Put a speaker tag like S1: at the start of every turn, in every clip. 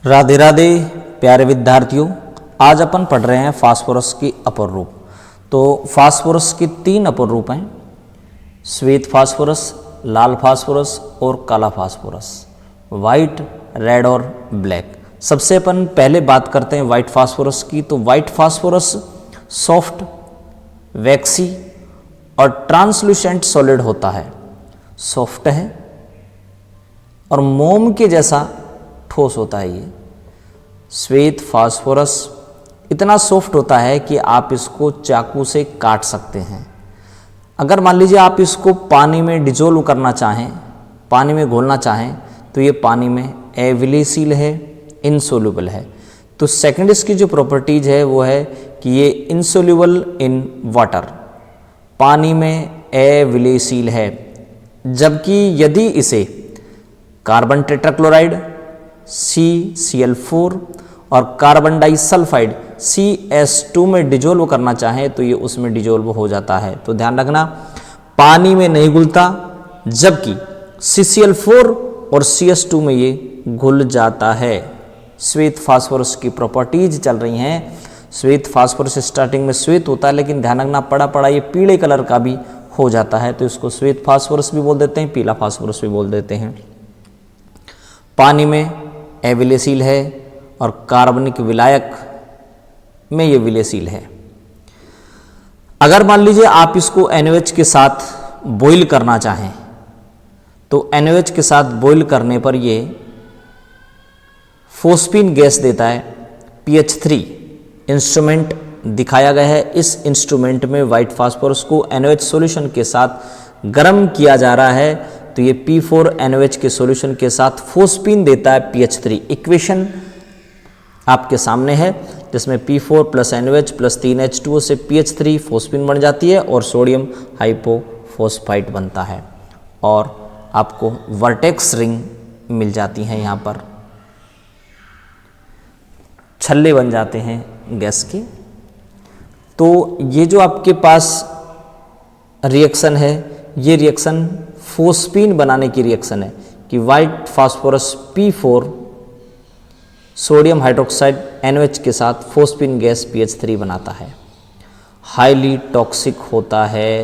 S1: राधे राधे प्यारे विद्यार्थियों, आज अपन पढ़ रहे हैं फास्फोरस की अपर रूप। तो फास्फोरस के तीन अपर रूप हैं, श्वेत फास्फोरस, लाल फास्फोरस और काला फास्फोरस, वाइट, रेड और ब्लैक। सबसे अपन पहले बात करते हैं वाइट फास्फोरस की। तो वाइट फास्फोरस सॉफ्ट, वैक्सी और ट्रांसलूसेंट सॉलिड होता है, सॉफ्ट है और मोम के जैसा ठोस होता है। ये श्वेत फास्फोरस इतना सॉफ्ट होता है कि आप इसको चाकू से काट सकते हैं। अगर मान लीजिए आप इसको पानी में डिजोल्व करना चाहें, पानी में घोलना चाहें, तो ये पानी में एविलिसिल है, इनसोल्यूबल है। तो सेकंड इसकी जो प्रॉपर्टीज है वो है कि ये इनसोल्यूबल इन वाटर, पानी में एविलिसिल है। जबकि यदि इसे कार्बन टेट्राक्लोराइड CCl4 और कार्बन डाइसल्फाइड CS2 में डिजोल्व करना चाहें तो ये उसमें डिजोल्व हो जाता है। तो ध्यान रखना, पानी में नहीं घुलता, जबकि CCl4 और CS2 में ये घुल जाता है। श्वेत फास्फोरस की प्रॉपर्टीज चल रही हैं। श्वेत फास्फोरस स्टार्टिंग में श्वेत होता है, लेकिन ध्यान रखना पड़ा ये पीले कलर का भी हो जाता है, तो इसको श्वेत फास्फोरस भी बोल देते हैं, पीला फास्फोरस भी बोल देते हैं। पानी में एविलिसिल है और कार्बनिक विलायक में ये विलेसिल है। अगर मान लीजिए आप इसको NaOH के साथ बॉईल करना चाहें, तो NaOH के साथ बॉईल करने पर ये फोस्फीन गैस देता है, PH3 इंस्ट्रूमेंट दिखाया गया है। इस इंस्ट्रूमेंट में वाइट फास्फोरस को NaOH सॉल्यूशन के साथ गर्म किया जा रहा है, तो ये P4NaOH के सॉल्यूशन के साथ फोस्फीन देता है PH3। इक्वेशन आपके सामने है, जिसमें P4 + NaOH + 3H2O से PH3 फोस्फीन बन जाती है और सोडियम हाइपोफॉस्फाइट बनता है और आपको वर्टेक्स रिंग मिल जाती हैं। यहाँ पर छल्ले बन जाते हैं गैस के। तो ये जो आपके पास रिएक्शन है, ये रिएक्शन फोस्फीन बनाने की रिएक्शन है कि white phosphorus P4 sodium hydroxide NaOH के साथ फोस्फीन गैस PH3 बनाता है। हाईली टॉक्सिक होता है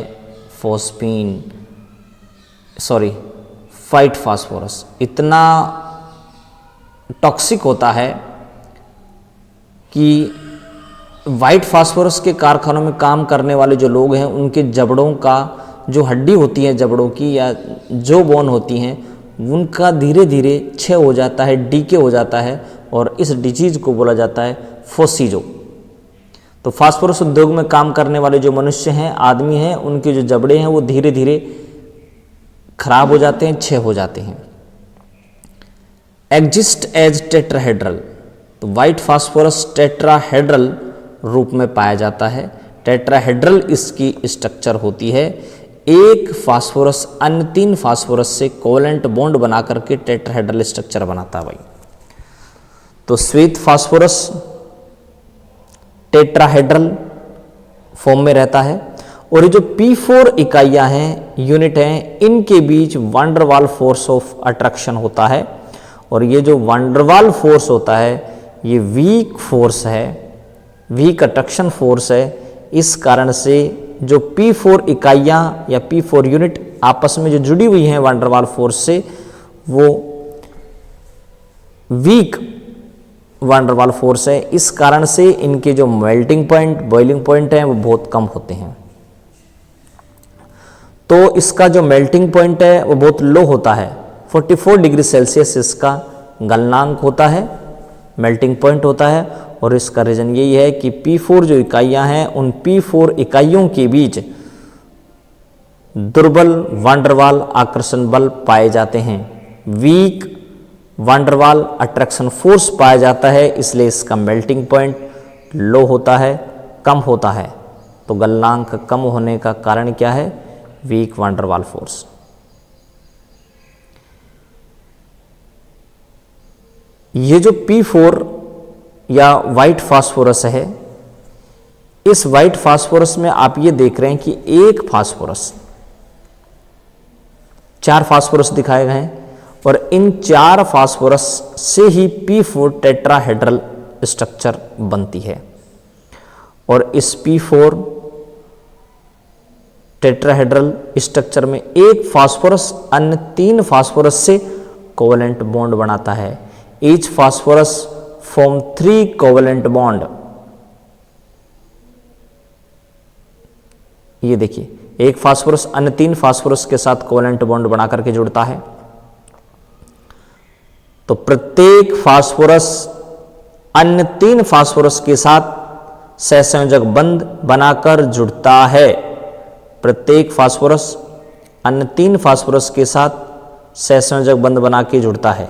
S1: वाइट फास्फोरस, इतना टॉक्सिक होता है कि वाइट फास्फोरस के कारखानों में काम करने वाले जो लोग हैं, उनके जबड़ों का जो हड्डी होती है जबड़ों की या जो बोन होती हैं, उनका धीरे धीरे क्षय हो जाता है, डीके हो जाता है और इस डिजीज को बोला जाता है फोसीजो। तो फास्फोरस उद्योग में काम करने वाले जो मनुष्य हैं, आदमी हैं, उनके जो जबड़े हैं वो धीरे धीरे खराब हो जाते हैं, क्षय हो जाते हैं। एग्जिस्ट एज टेट्राहेड्रल, तो वाइट फास्फोरस टेट्राहेड्रल रूप में पाया जाता है। टेट्राहेड्रल इसकी स्ट्रक्चर होती है, एक फास्फोरस अन्य 3 फास्फोरस से कोवेलेंट बॉन्ड बना करके टेट्राहेड्रल स्ट्रक्चर बनाता है भाई। तो श्वेत फास्फोरस टेट्राहेड्रल फॉर्म में रहता है और ये जो P4 इकाइयां हैं, यूनिट हैं, इनके बीच van der Waal force of attraction होता है और ये जो वान डेर वाल फोर्स होता है ये वीक फोर्स है, वीक अट्रैक्शन फोर्स है। इस कारण से जो P4 इकाइयां या P4 यूनिट आपस में जो जुड़ी हुई हैं वान डेर वाल फोर्स से, वो वीक वान डेर वाल फोर्स है। इस कारण से इनके जो मेल्टिंग पॉइंट, बॉइलिंग पॉइंट हैं, वो बहुत कम होते हैं। तो इसका जो मेल्टिंग पॉइंट है वो बहुत लो होता है, 44 डिग्री सेल्सियस इसका गलनांक होता है, मेल्टिंग पॉइंट होता है। और इसका रीजन यही है कि P4 जो इकाइयां हैं, उन P4 इकाइयों के बीच दुर्बल वान डेर वाल आकर्षण बल पाए जाते हैं, वीक वान डेर वाल अट्रैक्शन फोर्स पाया जाता है, इसलिए इसका मेल्टिंग पॉइंट लो होता है, कम होता है। तो गलनांक कम होने का कारण क्या है? वीक वान डेर वाल फोर्स। ये जो P4 या वाइट फास्फोरस है, इस वाइट फास्फोरस में आप ये देख रहे हैं कि एक फास्फोरस, 4 फास्फोरस दिखाए गए हैं और इन 4 फास्फोरस से ही P4 टेट्राहेड्रल स्ट्रक्चर बनती है। और इस P4 टेट्राहेड्रल स्ट्रक्चर में एक फास्फोरस अन्य 3 फास्फोरस से कोवेलेंट बॉन्ड बनाता है। Each phosphorus form 3 covalent bond. ये देखिए, एक फास्फोरस अन्य 3 फास्फोरस के साथ कोवेलेंट बॉन्ड बना करके जुड़ता है। तो प्रत्येक फास्फोरस अन्य 3 फास्फोरस के साथ सहसंयोजक बंध बनाकर जुड़ता है। प्रत्येक फास्फोरस अन्य 3 फास्फोरस के साथ सहसंयोजक बंध बना के जुड़ता है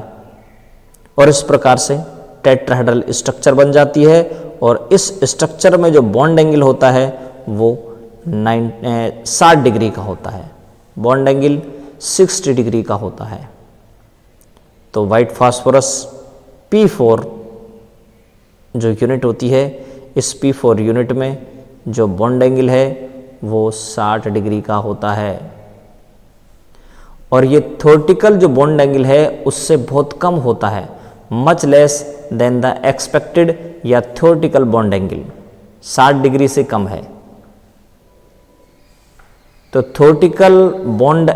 S1: और इस प्रकार से टेट्राहेड्रल स्ट्रक्चर बन जाती है। और इस स्ट्रक्चर में जो बॉन्ड एंगल होता है वो 60 डिग्री का होता है। बॉन्ड एंगल 60 डिग्री का होता है। तो वाइट फास्फोरस P4 जो यूनिट होती है, इस P4 यूनिट में जो बॉन्ड एंगल है वो 60 डिग्री का होता है। और ये थ्योरेटिकल जो बॉन्ड एंगल है उससे बहुत कम होता है, much less than the expected या थ्योरेटिकल बॉन्ड एंगल, 60 डिग्री से कम है। तो थ्योरेटिकल बॉन्ड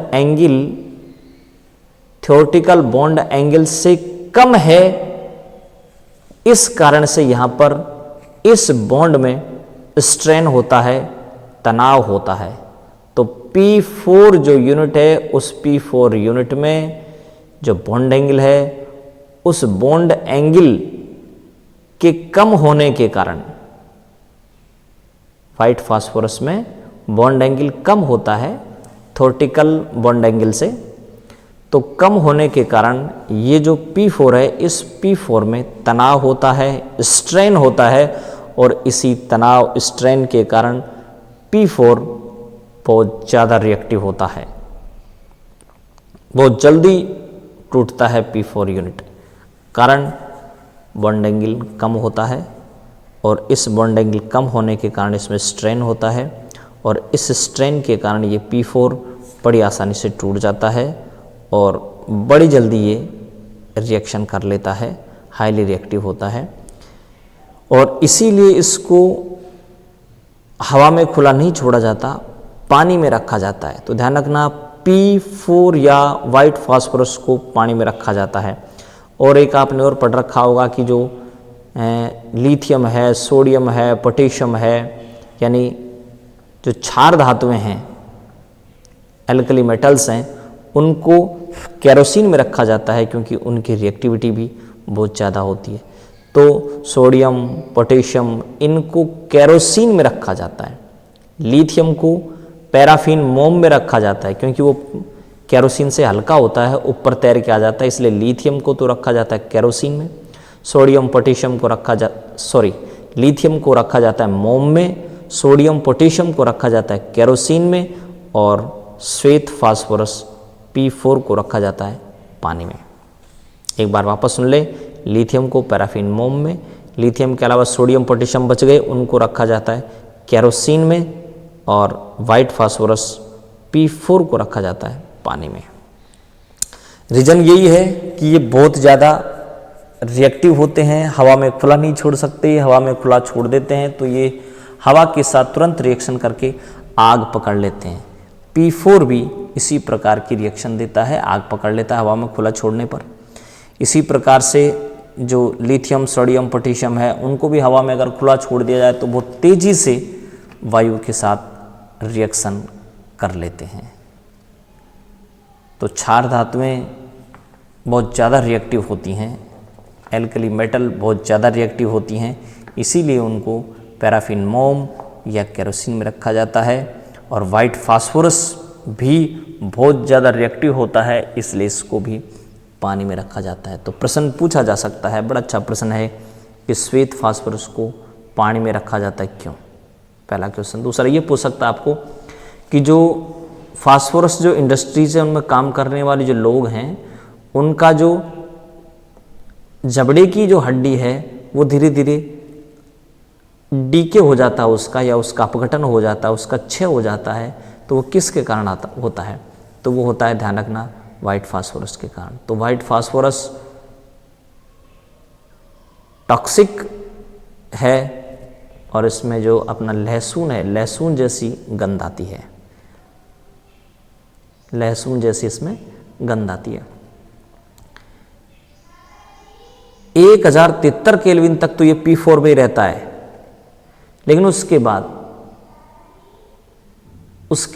S1: एंगल से कम है, इस कारण से यहां पर इस बॉन्ड में स्ट्रेन होता है, तनाव होता है। तो P4 जो यूनिट है, उस P4 यूनिट में जो बॉन्ड एंगल है, उस बॉन्ड एंगल के कम होने के कारण व्हाइट फास्फोरस में बॉन्ड एंगल कम होता है थ्योरेटिकल बॉन्ड एंगल से। तो कम होने के कारण ये जो P4 है, इस P4 में तनाव होता है, स्ट्रेन होता है और इसी तनाव स्ट्रेन के कारण P4 बहुत ज़्यादा रिएक्टिव होता है, बहुत जल्दी टूटता है P4 यूनिट। कारण बॉन्ड एंगल कम होता है और इस बॉन्ड एंगल कम होने के कारण इसमें स्ट्रेन होता है और इस स्ट्रेन के कारण ये P4 बड़ी आसानी से टूट जाता है और बड़ी जल्दी ये रिएक्शन कर लेता है, हाईली रिएक्टिव होता है। और इसीलिए इसको हवा में खुला नहीं छोड़ा जाता, पानी में रखा जाता है। तो ध्यान रखना, P4 या वाइट फास्फोरस को पानी में रखा जाता है। और एक आपने और पढ़ रखा होगा कि जो लिथियम है, सोडियम है, पोटेशियम है, यानी जो क्षार धातुएं हैं, एल्कली मेटल्स हैं, उनको केरोसिन में रखा जाता है क्योंकि उनकी रिएक्टिविटी भी बहुत ज़्यादा होती है। तो सोडियम, पोटेशियम, इनको केरोसिन में रखा जाता है। लिथियम को पैराफिन मोम में रखा जाता है क्योंकि वो केरोसिन से हल्का होता है, ऊपर तैर के आ जाता है, इसलिए लिथियम को तो रखा जाता है केरोसिन में। सोडियम पोटेशियम को लिथियम को रखा जाता है मोम में, सोडियम पोटेशियम को रखा जाता है केरोसिन में और श्वेत फास्फोरस P4 को रखा जाता है पानी में। एक बार वापस सुन ले, लिथियम को पैराफिन मोम में, लिथियम के अलावा सोडियम पोटेशियम बच गए, उनको रखा जाता है केरोसिन में और वाइट फास्फोरस P4 को रखा जाता है पानी में। रीजन यही है कि ये बहुत ज़्यादा रिएक्टिव होते हैं, हवा में खुला नहीं छोड़ सकते, हवा में खुला छोड़ देते हैं तो ये हवा के साथ तुरंत रिएक्शन करके आग पकड़ लेते हैं। P4 भी इसी प्रकार की रिएक्शन देता है, आग पकड़ लेता है हवा में खुला छोड़ने पर। इसी प्रकार से जो लिथियम, सोडियम, पोटेशियम है, उनको भी हवा में अगर खुला छोड़ दिया जाए तो बहुत तेज़ी से वायु के साथ रिएक्शन कर लेते हैं। तो क्षार धातुएं बहुत ज़्यादा रिएक्टिव होती हैं, एल्कली मेटल बहुत ज़्यादा रिएक्टिव होती हैं, इसीलिए उनको पैराफिन मोम या केरोसिन में रखा जाता है। और वाइट फास्फोरस भी बहुत ज़्यादा रिएक्टिव होता है, इसलिए इसको भी पानी में रखा जाता है। तो प्रश्न पूछा जा सकता है, बड़ा अच्छा प्रश्न है कि श्वेत फास्फोरस को पानी में रखा जाता है क्यों, पहला क्वेश्चन। दूसरा ये पूछ सकता है आपको कि जो फास्फोरस जो इंडस्ट्रीज है उनमें काम करने वाले जो लोग हैं, उनका जो जबड़े की जो हड्डी है वो धीरे धीरे डीके हो जाता है उसका, या उसका अपघटन हो जाता है, उसका क्षय हो जाता है, तो वो किसके कारण होता है? तो वो होता है, ध्यान रखना, वाइट फास्फोरस के कारण। तो वाइट फास्फोरस टॉक्सिक है और इसमें जो अपना लहसुन है, लहसुन जैसी गंध आती है, लहसुन जैसी इसमें गंध आती है। 1073 केल्विन तक तो ये P4 में ही रहता है, लेकिन उसके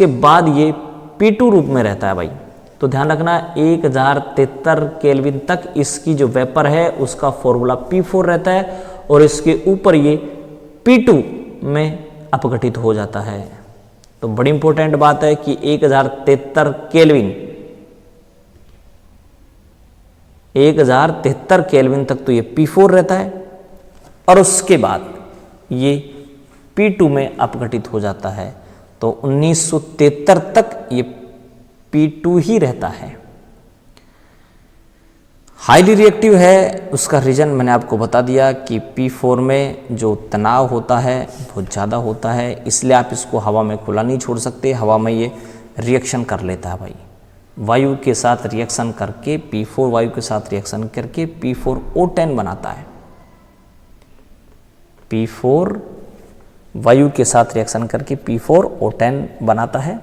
S1: बाद ये P2 रूप में रहता है भाई। तो ध्यान रखना 1073 केल्विन तक इसकी जो वेपर है उसका फॉर्मूला P4 रहता है और इसके ऊपर ये P2 में अपघटित हो जाता है। तो बड़ी इंपॉर्टेंट बात है कि 1073 केल्विन, 1073 केल्विन तक तो ये P4 रहता है और उसके बाद ये P2 में अपघटित हो जाता है। तो 1973 तक ये P2 ही रहता है। हाईली रिएक्टिव है, उसका रीजन मैंने आपको बता दिया कि P4 में जो तनाव होता है बहुत ज़्यादा होता है, इसलिए आप इसको हवा में खुला नहीं छोड़ सकते। हवा में ये रिएक्शन कर लेता है भाई, वायु के साथ रिएक्शन करके P4 वायु के साथ रिएक्शन करके P4O10 बनाता है। P4 वायु के साथ रिएक्शन करके P4O10 बनाता है।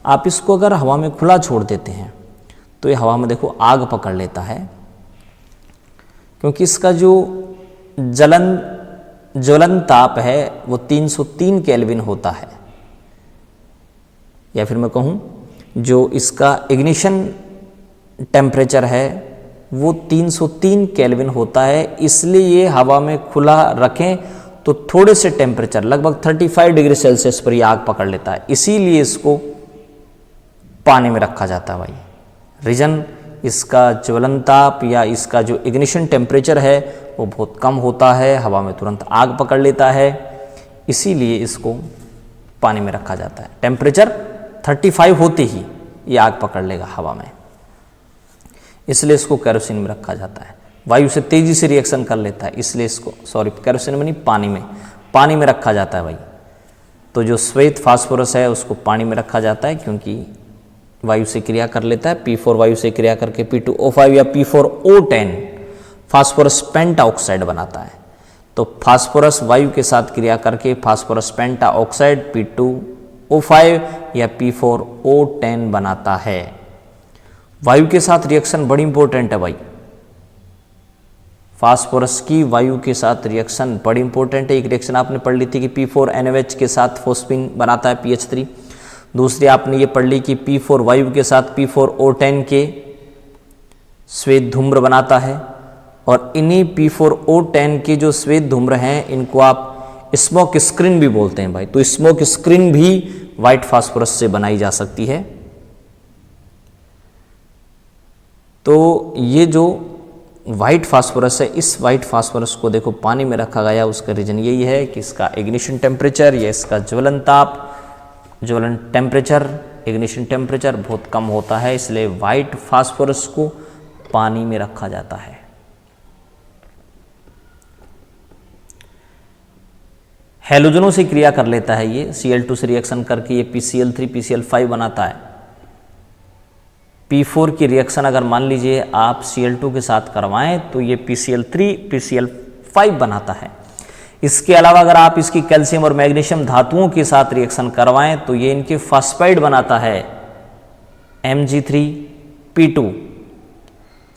S1: आप इसको अगर हवा में खुला छोड़ देते हैं तो ये हवा में देखो आग पकड़ लेता है, क्योंकि इसका जो ज्वलन ताप है वो 303 केल्विन होता है, या फिर मैं कहूँ जो इसका इग्निशन टेम्परेचर है वो 303 केल्विन होता है। इसलिए ये हवा में खुला रखें तो थोड़े से टेम्परेचर लगभग 35 डिग्री सेल्सियस पर ये आग पकड़ लेता है, इसीलिए इसको पानी में रखा जाता है भाई। रीजन इसका ज्वलन ताप या इसका जो इग्निशन टेम्परेचर है वो बहुत कम होता है, हवा में तुरंत आग पकड़ लेता है, इसीलिए इसको पानी में रखा जाता है। टेम्परेचर 35 होते ही ये आग पकड़ लेगा हवा में, इसलिए इसको केरोसिन में रखा जाता है। वायु से तेजी से रिएक्शन कर लेता है, इसलिए इसको केरोसिन में नहीं, पानी में रखा जाता है भाई। तो जो श्वेत फास्फोरस है उसको पानी में रखा जाता है, क्योंकि वायु से क्रिया कर लेता है। P4 वायु से क्रिया करके P2O5 या P4O10 फास्फोरस पेंटा ऑक्साइड बनाता है। तो फास्फोरस वायु के साथ क्रिया करके फास्फोरस पेंटा ऑक्साइड P2O5 या P4O10 बनाता है। वायु के साथ रिएक्शन बड़ी इंपॉर्टेंट है भाई, फास्फोरस की वायु के साथ रिएक्शन बड़ी इंपॉर्टेंट है। एक रिएक्शन आपने पढ़ ली थी कि P4NaOH के साथ फोस्फीन बनाता है PH3। दूसरी आपने ये पढ़ ली कि P4 वायु के साथ P4O10 के श्वेत धूम्र बनाता है, और इन्हीं P4O10 के जो श्वेत धूम्र हैं इनको आप स्मोक स्क्रीन भी बोलते हैं भाई। तो स्मोक स्क्रीन भी वाइट फास्फोरस से बनाई जा सकती है। तो ये जो वाइट फास्फोरस है, इस वाइट फास्फोरस को देखो पानी में रखा गया, उसका रीजन यही है कि इसका इग्निशन टेम्परेचर या इसका ज्वलन ताप, ज्वलन टेम्परेचर, इग्निशन टेम्परेचर बहुत कम होता है, इसलिए वाइट फास्फोरस को पानी में रखा जाता है। हैलोजनों से क्रिया कर लेता है ये, Cl2 से रिएक्शन करके ये PCl3 PCl5 बनाता है। P4 की रिएक्शन अगर मान लीजिए आप Cl2 के साथ करवाएं तो ये PCl3 PCl5 बनाता है। इसके अलावा अगर आप इसकी कैल्शियम और मैग्नीशियम धातुओं के साथ रिएक्शन करवाएं तो ये इनके फास्फाइड बनाता है, Mg3P2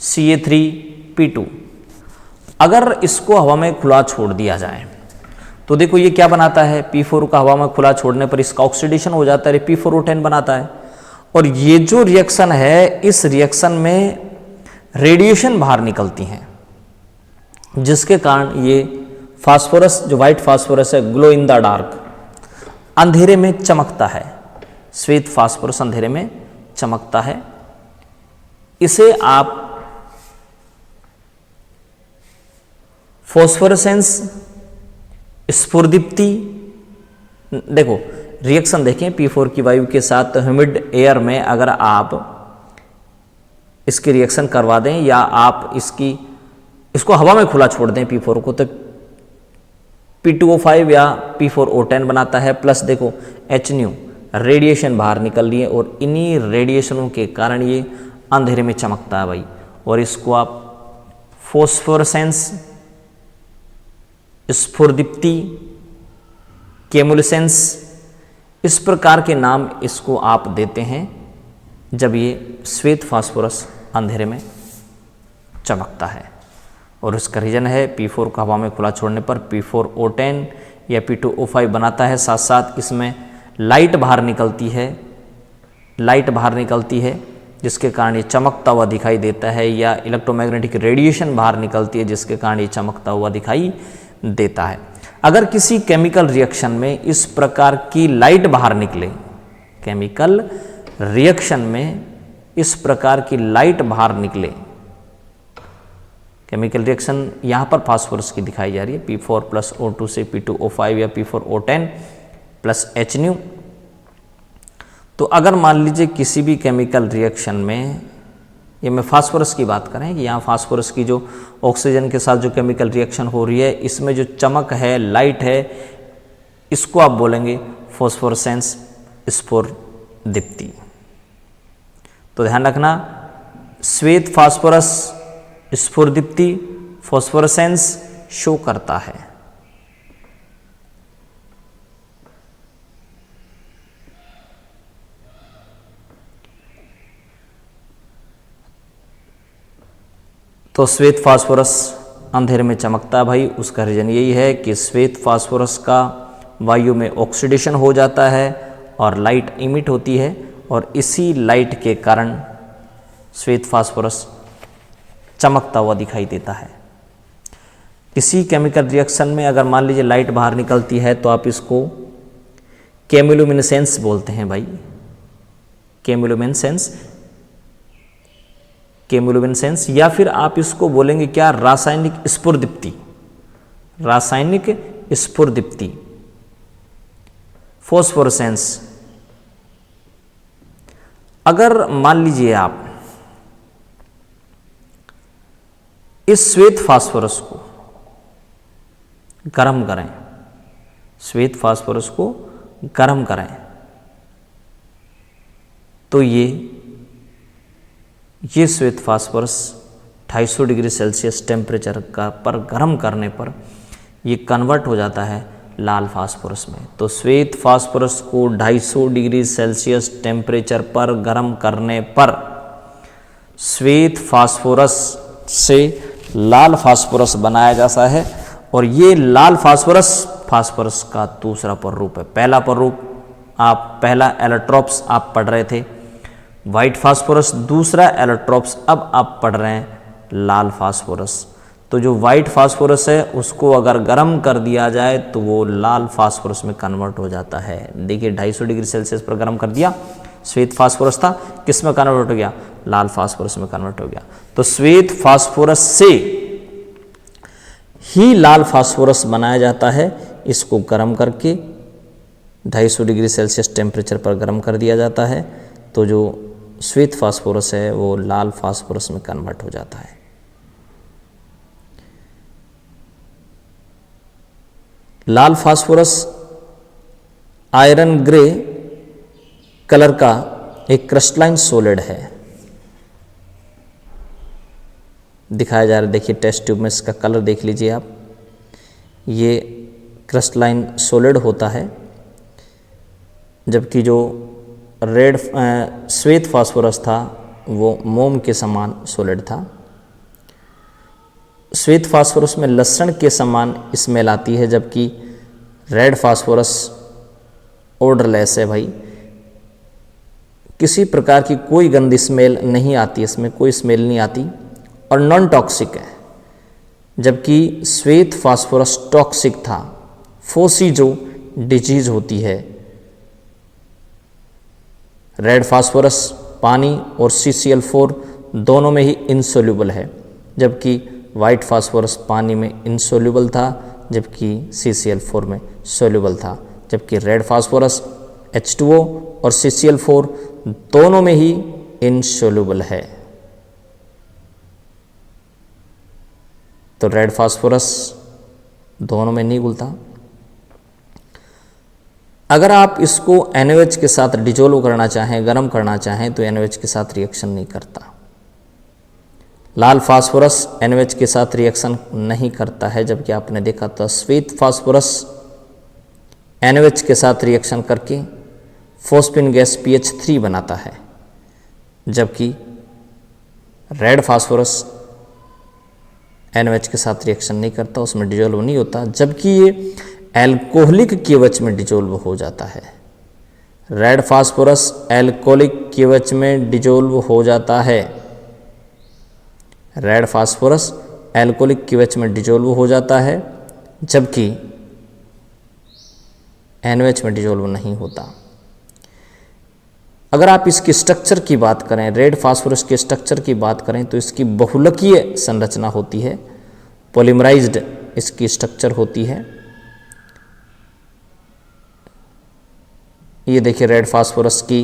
S1: Ca3P2। अगर इसको हवा में खुला छोड़ दिया जाए तो देखो ये क्या बनाता है, P4 का हवा में खुला छोड़ने पर इसका ऑक्सीडेशन हो जाता है, P4O10 बनाता है। और ये जो रिएक्शन है, इस रिएक्शन में रेडिएशन बाहर निकलती हैं, जिसके कारण ये फास्फोरस, जो व्हाइट फास्फोरस है, ग्लो इन द डार्क, अंधेरे में चमकता है। श्वेत फास्फोरस अंधेरे में चमकता है। इसे आप फोस्फोरेसेंस, स्फुरदीप्ति, देखो रिएक्शन देखें P4 की वायु के साथ ह्यूमिड एयर में अगर आप इसकी रिएक्शन करवा दें या आप इसको हवा में खुला छोड़ दें P4 को, तो P2O5 या P4O10 बनाता है। प्लस देखो HNu, रेडिएशन बाहर निकल रही है और इन्हीं रेडिएशनों के कारण ये अंधेरे में चमकता है भाई, और इसको आप फोस्फोरेसेंस, स्फुरदीप्ति, केमुलेसेंस, इस प्रकार के नाम इसको आप देते हैं जब ये श्वेत फास्फोरस अंधेरे में चमकता है। और इसका रीजन है P4 को हवा में खुला छोड़ने पर P4O10 या P2O5 बनाता है, साथ साथ इसमें लाइट बाहर निकलती है जिसके कारण ये चमकता हुआ दिखाई देता है, या इलेक्ट्रोमैग्नेटिक रेडिएशन बाहर निकलती है जिसके कारण ये चमकता हुआ दिखाई देता है। अगर किसी केमिकल रिएक्शन में इस प्रकार की लाइट बाहर निकले, केमिकल रिएक्शन में इस प्रकार की लाइट बाहर निकले, केमिकल रिएक्शन यहाँ पर फास्फोरस की दिखाई जा रही है, P4+O2 से P2O5 या P4O10+HNu। तो अगर मान लीजिए किसी भी केमिकल रिएक्शन में, ये मैं फास्फोरस की बात करें कि यहाँ फास्फोरस की जो ऑक्सीजन के साथ जो केमिकल रिएक्शन हो रही है, इसमें जो चमक है, लाइट है, इसको आप बोलेंगे फोस्फोरेसेंस, स्फुरदीप्ति। तो ध्यान रखना, श्वेत फास्फोरस स्फुरदीप्ति, फोस्फोरेसेंस शो करता है। तो श्वेत फास्फोरस अंधेरे में चमकता है भाई, उसका रीजन यही है कि श्वेत फास्फोरस का वायु में ऑक्सीडेशन हो जाता है और लाइट इमिट होती है, और इसी लाइट के कारण श्वेत फास्फोरस चमकता हुआ दिखाई देता है। किसी केमिकल रिएक्शन में अगर मान लीजिए लाइट बाहर निकलती है तो आप इसको केमिलोमिनेसेंस बोलते हैं भाई, केमिलोमिनेसेंस, या फिर आप इसको बोलेंगे क्या, रासायनिक स्फुरदीप्ति, फोस्फोरेसेंस। अगर मान लीजिए आप इस श्वेत फास्फोरस को गर्म करें, श्वेत फास्फोरस को गर्म करें, तो ये श्वेत फास्फोरस 250 डिग्री सेल्सियस टेम्परेचर पर गर्म करने पर ये कन्वर्ट हो जाता है लाल फास्फोरस में। तो श्वेत फास्फोरस को 250 डिग्री सेल्सियस टेम्परेचर पर गर्म करने पर श्वेत फास्फोरस से लाल फास्फोरस बनाया जाता है, और ये लाल फास्फोरस का दूसरा प्ररूप है। पहला प्ररूप पहला एलोट्रोप्स आप पढ़ रहे थे वाइट फास्फोरस, दूसरा एलोट्रोप्स अब आप पढ़ रहे हैं लाल फास्फोरस। तो जो वाइट फास्फोरस है उसको अगर गर्म कर दिया जाए तो वो लाल फास्फोरस में कन्वर्ट हो जाता है। देखिए 250 डिग्री सेल्सियस पर गर्म कर दिया, श्वेत फास्फोरस था, किस में कन्वर्ट हो गया, लाल फास्फोरस में कन्वर्ट हो गया। तो श्वेत फास्फोरस से ही लाल फास्फोरस बनाया जाता है, इसको गर्म करके 250 डिग्री सेल्सियस टेम्परेचर पर गर्म कर दिया जाता है, तो जो श्वेत फास्फोरस है वो लाल फास्फोरस में कन्वर्ट हो जाता है। लाल फास्फोरस आयरन ग्रे कलर का एक क्रिस्टलाइन सॉलिड है, दिखाया जा रहा है। देखिए टेस्ट ट्यूब में इसका कलर देख लीजिए आप, ये क्रिस्टलाइन सॉलिड होता है, जबकि जो रेड श्वेत फास्फोरस था वो मोम के समान सॉलिड था। श्वेत फास्फोरस में लहसुन के समान स्मेल आती है, जबकि रेड फास्फोरस ओडरलेस है भाई, किसी प्रकार की कोई गंदी स्मेल नहीं आती, इसमें कोई स्मेल नहीं आती और नॉन टॉक्सिक है। जबकि श्वेत फास्फोरस टॉक्सिक था, फोसी जो डिजीज होती है। रेड फास्फोरस पानी और CCl4 दोनों में ही इनसोल्यूबल है, जबकि वाइट फास्फोरस पानी में इनसोल्यूबल था, जबकि CCl4 में सोल्यूबल था। जबकि रेड फास्फोरस H2O और CCl4 दोनों में ही इनसोल्यूबल है। तो रेड फास्फोरस दोनों में नहीं घुलता। अगर आप इसको NaOH के साथ डिजोल्व करना चाहें, गर्म करना चाहें, तो NaOH के साथ रिएक्शन नहीं करता। लाल फास्फोरस NaOH के साथ रिएक्शन नहीं करता है, जबकि आपने देखा था श्वेत फास्फोरस NaOH के साथ रिएक्शन करके फॉस्फिन गैस PH3 बनाता है, जबकि रेड फास्फोरस NaOH के साथ रिएक्शन नहीं करता, उसमें डिजोल्व नहीं होता, जबकि ये एल्कोहलिक KOH में डिजोल्व हो जाता है। रेड फास्फोरस एल्कोहलिक KOH में डिजोल्व हो जाता है। रेड फास्फोरस एल्कोहलिक KOH में डिजोल्व हो जाता है, जबकि NaOH में डिजोल्व नहीं होता। अगर आप इसकी स्ट्रक्चर की बात करें, रेड फास्फोरस के स्ट्रक्चर की बात करें, तो इसकी बहुलकीय संरचना होती है, पॉलीमराइज्ड इसकी स्ट्रक्चर होती है। ये देखिए रेड फास्फोरस की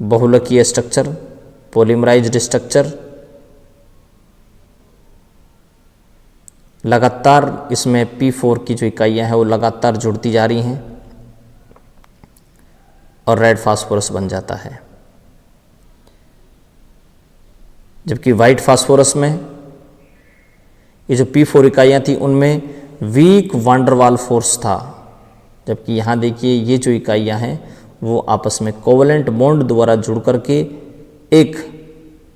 S1: बहुलकीय स्ट्रक्चर, पॉलीमराइज्ड स्ट्रक्चर। लगातार इसमें P4 की जो इकाइयाँ हैं वो लगातार जुड़ती जा रही हैं और रेड फास्फोरस बन जाता है। जबकि वाइट फास्फोरस में ये जो P4 इकाइयाँ थी उनमें वीक वांडरवाल फोर्स था, जबकि यहाँ देखिए ये जो इकाइयाँ हैं वो आपस में कोवलेंट बॉन्ड द्वारा जुड़ करके एक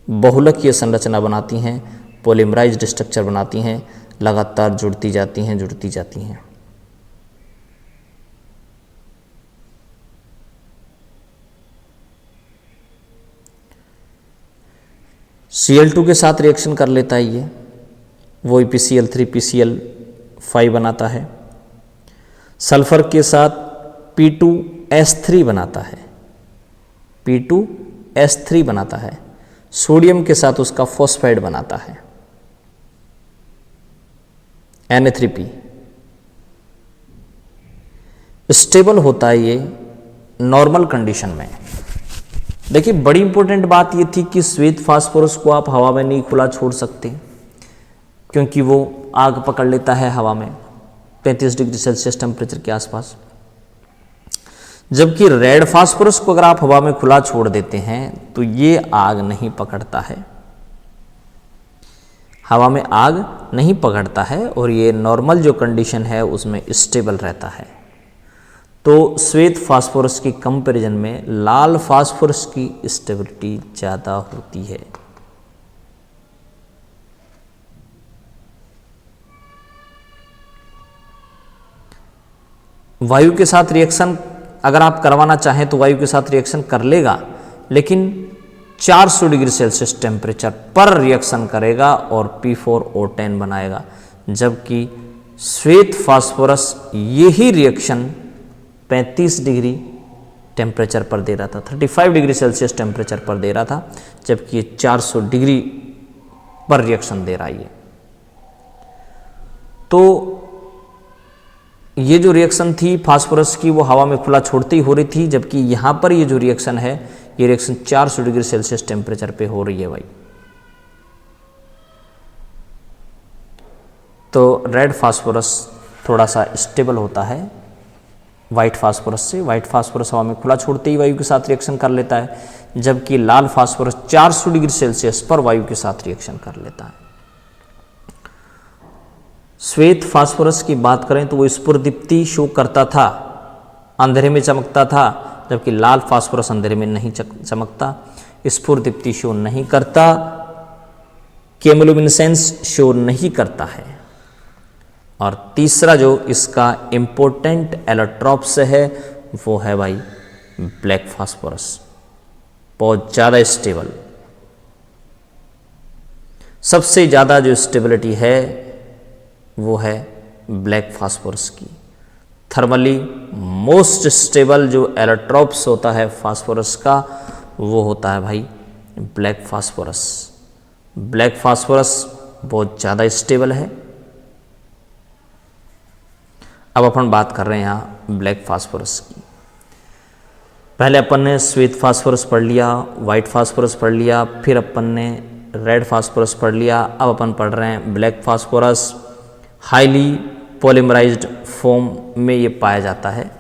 S1: बहुलकीय संरचना बनाती हैं, पॉलीमराइज्ड स्ट्रक्चर बनाती हैं, लगातार जुड़ती जाती हैं। Cl2 के साथ रिएक्शन कर लेता है ये, वो PCl3 PCl5 बनाता है। सल्फर के साथ P2S3 बनाता है, P2S3 बनाता है। सोडियम के साथ उसका फॉस्फाइड बनाता है, Na3P। स्टेबल होता है ये नॉर्मल कंडीशन में। देखिए बड़ी इंपॉर्टेंट बात ये थी कि श्वेत फास्फोरस को आप हवा में नहीं खुला छोड़ सकते, क्योंकि वो आग पकड़ लेता है हवा में 35 डिग्री सेल्सियस टेम्परेचर के आसपास। जबकि रेड फास्फोरस को अगर आप हवा में खुला छोड़ देते हैं तो ये आग नहीं पकड़ता है, हवा में आग नहीं पकड़ता है और ये नॉर्मल जो कंडीशन है उसमें स्टेबल रहता है। तो श्वेत फास्फोरस की कंपैरिजन में लाल फास्फोरस की स्टेबिलिटी ज़्यादा होती है। वायु के साथ रिएक्शन अगर आप करवाना चाहें तो वायु के साथ रिएक्शन कर लेगा, लेकिन 400 डिग्री सेल्सियस टेम्परेचर पर रिएक्शन करेगा और P4O10 बनाएगा, जबकि श्वेत फास्फोरस यही रिएक्शन 35 डिग्री टेम्परेचर पर दे रहा था, 35 डिग्री सेल्सियस टेम्परेचर पर दे रहा था, जबकि ये 400 डिग्री पर रिएक्शन दे रहा है। तो ये जो रिएक्शन थी फास्फोरस की वो हवा में खुला छोड़ते ही हो रही थी, जबकि यहाँ पर ये जो रिएक्शन है ये रिएक्शन 400 डिग्री सेल्सियस टेम्परेचर पे हो रही है भाई। तो रेड फास्फोरस थोड़ा सा स्टेबल होता है वाइट फास्फोरस से। वाइट फास्फोरस हवा में खुला छोड़ते ही वायु के साथ रिएक्शन कर लेता है, जबकि लाल फास्फोरस 400 डिग्री सेल्सियस पर वायु के साथ रिएक्शन कर लेता है। श्वेत फास्फोरस की बात करें तो वो स्फुरदीप्ति शो करता था, अंधेरे में चमकता था, जबकि लाल फास्फोरस अंधेरे में नहीं चमकता, स्फुरदीप्ति शो नहीं करता, केमोलुमिनेसेंस शो नहीं करता है। और तीसरा जो इसका इम्पोर्टेंट एलोट्रॉप्स है वो है भाई ब्लैक फास्फोरस, बहुत ज़्यादा स्टेबल। सबसे ज़्यादा जो स्टेबिलिटी है वो है ब्लैक फास्फोरस की। थर्मली मोस्ट स्टेबल जो एलोट्रॉप्स होता है फास्फोरस का वो होता है भाई ब्लैक फास्फोरस। ब्लैक फास्फोरस बहुत ज़्यादा स्टेबल है। अब अपन बात कर रहे हैं यहाँ ब्लैक फास्फोरस की। पहले अपन ने श्वेत फास्फोरस पढ़ लिया, वाइट फास्फोरस पढ़ लिया, फिर अपन ने रेड फास्फोरस पढ़ लिया। अब अपन पढ़ रहे हैं ब्लैक फास्फोरस। हाईली पॉलीमराइज्ड फॉर्म में ये पाया जाता है।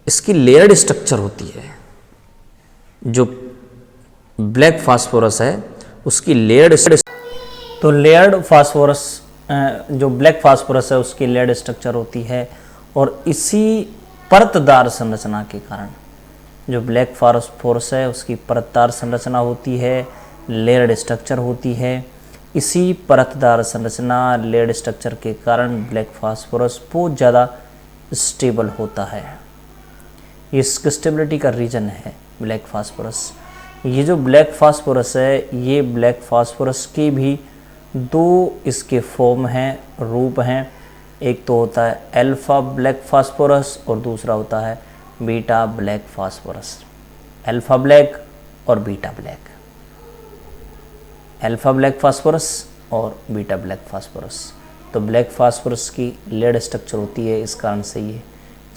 S1: इसकी लेयर्ड स्ट्रक्चर होती है, जो ब्लैक फास्फोरस है उसकी लेयर्ड, तो लेयर्ड फास्फोरस जो ब्लैक फास्फोरस है उसकी लेयर्ड स्ट्रक्चर होती है, और इसी परतदार संरचना के कारण जो ब्लैक फास्फोरस है उसकी परतदार संरचना होती है, लेयर्ड स्ट्रक्चर होती है। इसी परतदार संरचना लेयर्ड स्ट्रक्चर के कारण ब्लैक फास्फोरस बहुत ज़्यादा स्टेबल होता है। इसकी स्टेबिलिटी का रीजन है ब्लैक फास्फोरस। ये जो ब्लैक फास्फोरस है, ये ब्लैक फास्फोरस के भी दो इसके फॉर्म हैं, रूप हैं। एक तो होता है अल्फा ब्लैक फास्फोरस और दूसरा होता है beta black phosphorus. Alpha black और beta black, alpha black phosphorus और बीटा ब्लैक फास्फोरस। तो ब्लैक फास्फोरस की लेयर्ड स्ट्रक्चर होती है, इस कारण से ये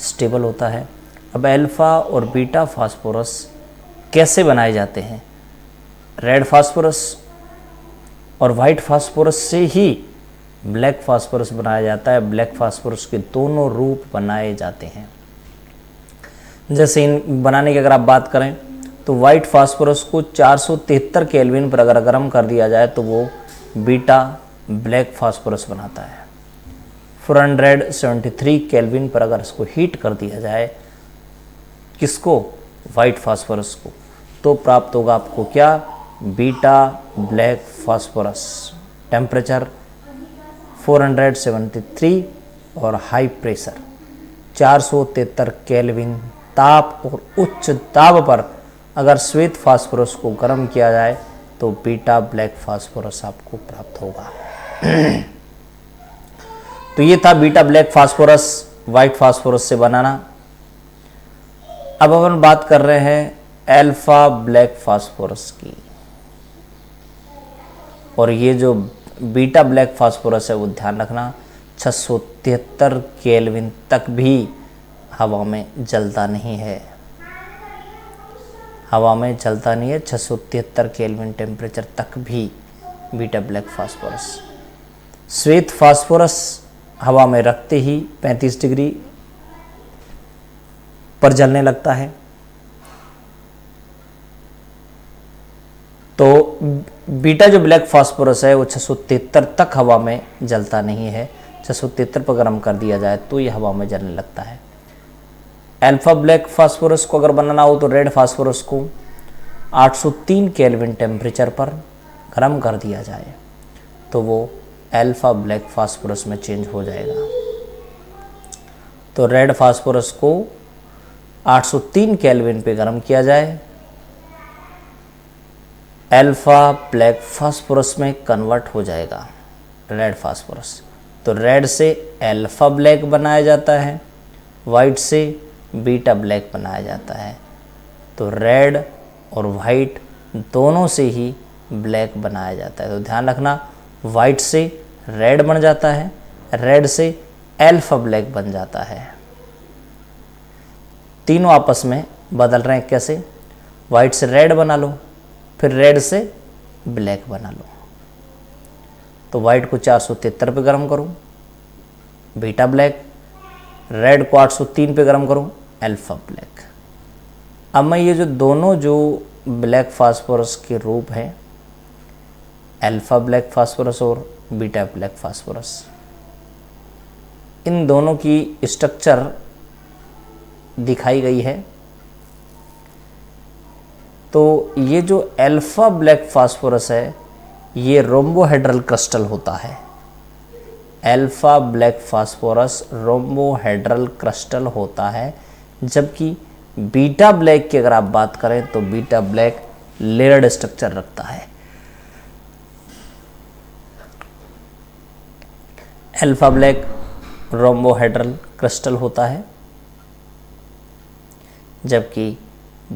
S1: स्टेबल होता है। अब अल्फा और बीटा फास्फोरस कैसे बनाए जाते हैं? रेड फास्फोरस और वाइट फास्फोरस से ही ब्लैक फास्फोरस बनाया जाता है। ब्लैक फास्फोरस के दोनों रूप बनाए जाते हैं। जैसे इन बनाने की अगर आप बात करें तो वाइट फास्फोरस को 473 केल्विन पर अगर गर्म कर दिया जाए तो वो बीटा ब्लैक फास्फोरस बनाता है। 473 केल्विन पर अगर इसको हीट कर दिया जाए, किसको? वाइट फास्फोरस को, तो प्राप्त होगा आपको क्या? Beta black phosphorus. टेम्परेचर 473 और हाई प्रेशर 473 केल्विन ताप और उच्च दाब पर अगर श्वेत फास्फोरस को गर्म किया जाए तो बीटा ब्लैक फास्फोरस आपको प्राप्त होगा। तो ये था beta black phosphorus white phosphorus से बनाना। अब अपन बात कर रहे हैं अल्फा ब्लैक फास्फोरस की, और ये जो बीटा ब्लैक फास्फोरस है वो ध्यान रखना 673 केल्विन तक भी हवा में जलता नहीं है। हवा में जलता नहीं है 673 केल्विन टेम्परेचर तक भी बीटा ब्लैक फास्फोरस। श्वेत फास्फोरस हवा में रखते ही 35 डिग्री पर जलने लगता है। तो बीटा जो ब्लैक फास्फोरस है वो 673 तक हवा में जलता नहीं है। 673 पर गर्म कर दिया जाए तो ये हवा में जलने लगता है। अल्फा ब्लैक फास्फोरस को अगर बनाना हो तो रेड फास्फोरस को 803 केल्विन टेम्परेचर पर गर्म कर दिया जाए तो वो अल्फा ब्लैक फास्फोरस में चेंज हो जाएगा। तो रेड फास्फोरस को 803 केल्विन पे गर्म किया जाए, अल्फा ब्लैक फास्फोरस में कन्वर्ट हो जाएगा रेड फास्फोरस। तो रेड से अल्फा ब्लैक बनाया जाता है, वाइट से बीटा ब्लैक बनाया जाता है। तो रेड और वाइट दोनों से ही ब्लैक बनाया जाता है। तो ध्यान रखना, वाइट से रेड बन जाता है, रेड से अल्फा ब्लैक बन जाता है। तीनों आपस में बदल रहे हैं। कैसे? वाइट से रेड बना लो, फिर रेड से ब्लैक बना लो। तो वाइट को 473 पे गर्म करो, बीटा ब्लैक। रेड को 803 पे गर्म करो, अल्फा ब्लैक। अब मैं ये जो दोनों जो ब्लैक फास्फोरस के रूप हैं, अल्फा ब्लैक फास्फोरस और बीटा ब्लैक फास्फोरस, इन दोनों की स्ट्रक्चर दिखाई गई है। तो ये जो अल्फा ब्लैक फास्फोरस है ये रोम्बोहेड्रल क्रिस्टल होता है। Alpha black phosphorus rhombohedral crystal होता है, जबकि बीटा ब्लैक की अगर आप बात करें तो बीटा ब्लैक लेयर्ड स्ट्रक्चर रखता है। अल्फा ब्लैक रोम्बोहेड्रल क्रिस्टल होता है, जबकि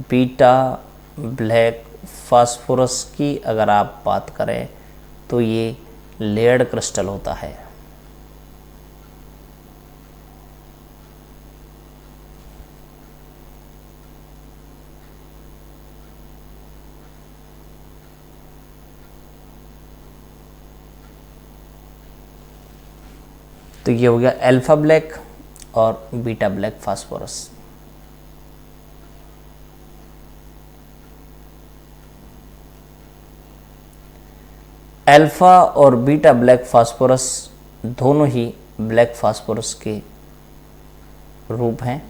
S1: बीटा ब्लैक फास्फोरस की अगर आप बात करें तो ये लेयर्ड क्रिस्टल होता है। तो ये हो गया अल्फा ब्लैक और बीटा ब्लैक फास्फोरस। अल्फ़ा और बीटा ब्लैक फास्फोरस दोनों ही ब्लैक फास्फोरस के रूप हैं।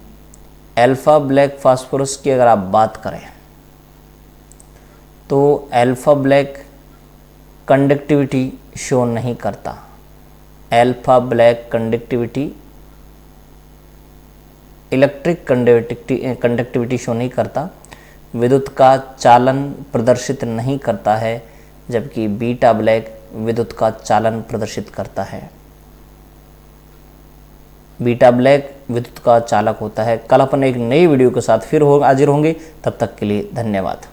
S1: अल्फ़ा ब्लैक फास्फोरस की अगर आप बात करें तो अल्फ़ा ब्लैक कंडक्टिविटी शो नहीं करता। Alpha black conductivity electric conductivity show नहीं करता, विद्युत का चालन प्रदर्शित नहीं करता है, जबकि बीटा ब्लैक विद्युत का चालन प्रदर्शित करता है। बीटा ब्लैक विद्युत का चालक होता है। कल अपन एक नई वीडियो के साथ फिर हाजिर होंगे, तब तक के लिए धन्यवाद।